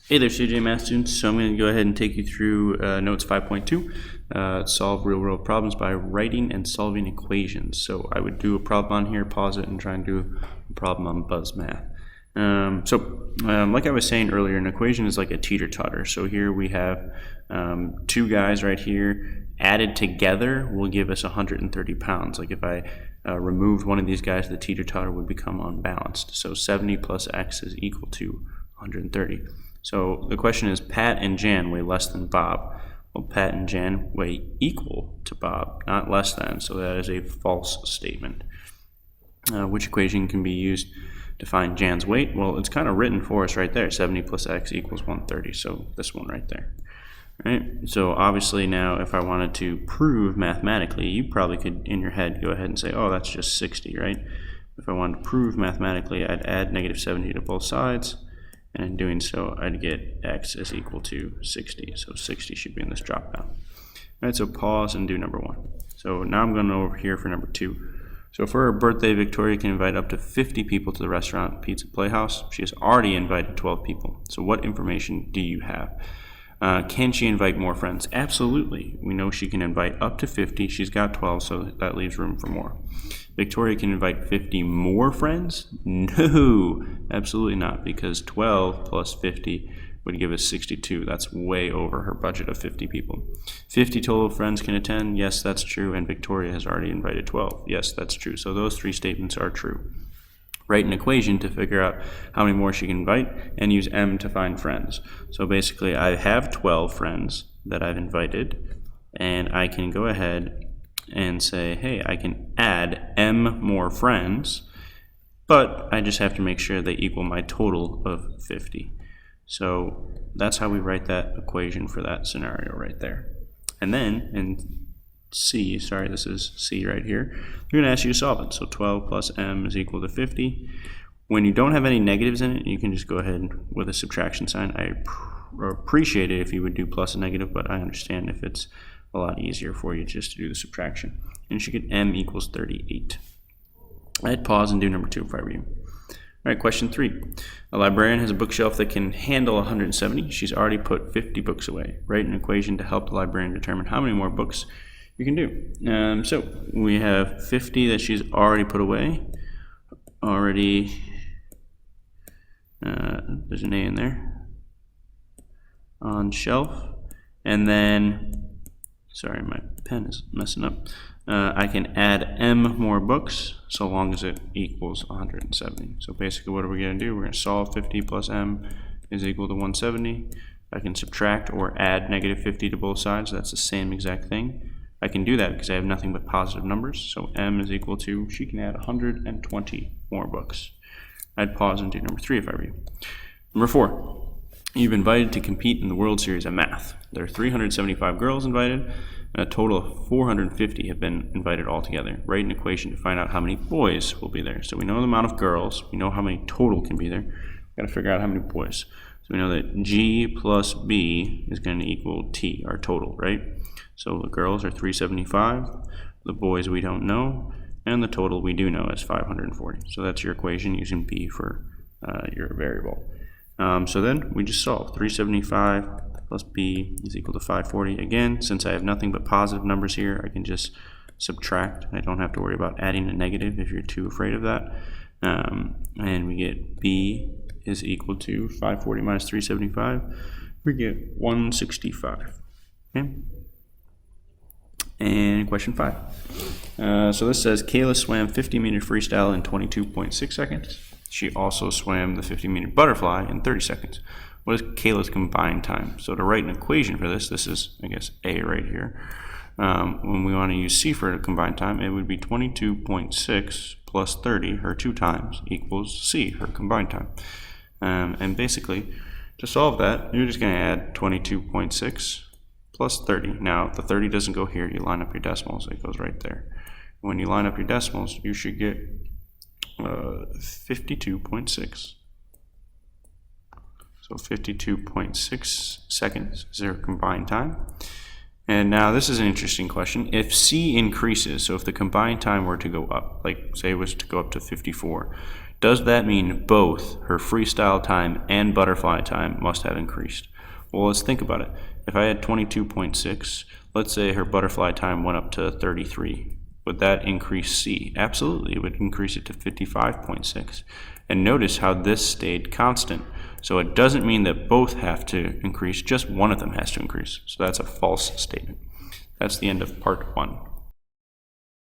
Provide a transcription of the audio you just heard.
Hey there, CJ Math students. So I'm going to go ahead and take you through notes 5.2, solve real-world problems by writing and solving equations. So I would do a problem on here, pause it, and try and do a problem on Buzz Math. Like I was saying earlier, an equation is like a teeter-totter. So here we have two guys right here. Added together will give us 130 pounds. Like if I removed one of these guys, the teeter-totter would become unbalanced. So 70 plus x is equal to 130. So the question is, Pat and Jan weigh less than Bob. Well, Pat and Jan weigh equal to Bob, not less than, so that is a false statement. Which equation can be used to find Jan's weight? Well, it's kind of written for us right there, 70 plus x equals 130, so this one right there. Right? So obviously now if I wanted to prove mathematically, you probably could in your head go ahead and say, oh, that's just 60, right? If I wanted to prove mathematically, I'd add negative 70 to both sides. And in doing so, I'd get x is equal to 60. So 60 should be in this drop down. All right, so pause and do number one. So now I'm going over here for number two. So for her birthday, Victoria can invite up to 50 people to the restaurant Pizza Playhouse. She has already invited 12 people. So what information do you have? Can she invite more friends? Absolutely. We know she can invite up to 50. She's got 12, so that leaves room for more. Victoria can invite 50 more friends? No, absolutely not, because 12 plus 50 would give us 62. That's way over her budget of 50 people. 50 total friends can attend? Yes, that's true, and Victoria has already invited 12. Yes, that's true. So those three statements are true. Write an equation to figure out how many more she can invite and use m to find friends. So basically I have 12 friends that I've invited, and I can go ahead and say, hey, I can add m more friends, but I just have to make sure they equal my total of 50. So that's how we write that equation for that scenario right there. And then in C, sorry, this is C right here, they're going to ask you to solve it. So 12 plus m is equal to 50. When you don't have any negatives in it, you can just go ahead with a subtraction sign. I appreciate it if you would do plus and negative, but I understand if it's a lot easier for you just to do the subtraction. And you should get m equals 38. I'd pause and do number two if I were you. All right, question 3. A librarian has a bookshelf that can handle 170. She's already put 50 books away. Write an equation to help the librarian determine how many more books you can do. So we have 50 that she's already put away. There's an A in there. On shelf. And then, sorry, my pen is messing up. I can add m more books so long as it equals 170. So basically what are we going to do? We're going to solve 50 plus m is equal to 170. I can subtract or add negative 50 to both sides. That's the same exact thing. I can do that because I have nothing but positive numbers. So m is equal to, she can add 120 more books. I'd pause and do number 3 if I were you. Number 4. You've been invited to compete in the World Series of Math. There are 375 girls invited. A total of 450 have been invited altogether. Write an equation to find out how many boys will be there. So we know the amount of girls. We know how many total can be there. We've got to figure out how many boys. So we know that G plus B is going to equal T, our total, right? So the girls are 375. The boys we don't know. And the total we do know is 540. So that's your equation using B for your variable. So then we just solve 375 plus b is equal to 540. Again, since I have nothing but positive numbers here, I can just subtract. I don't have to worry about adding a negative if you're too afraid of that. And we get b is equal to 540 minus 375. We get 165. Okay. And question 5. So this says Kayla swam 50-meter freestyle in 22.6 seconds. She also swam the 50-meter butterfly in 30 seconds. What is Kayla's combined time? So to write an equation for this, this is, I guess, A right here. When we want to use C for a combined time, it would be 22.6 plus 30, her 2 times, equals C, her combined time. And basically, to solve that, you're just going to add 22.6 plus 30. Now, if the 30 doesn't go here, you line up your decimals, it goes right there. When you line up your decimals, you should get 52.6. So 52.6 seconds is their combined time. And now this is an interesting question. If C increases, so if the combined time were to go up, like say it was to go up to 54, Does that mean both her freestyle time and butterfly time must have increased? Well, let's think about it. If I had 22.6, let's say her butterfly time went up to 33. Would that increase C? Absolutely, it would increase it to 55.6. And notice how this stayed constant. So it doesn't mean that both have to increase, just one of them has to increase. So that's a false statement. That's the end of part 1.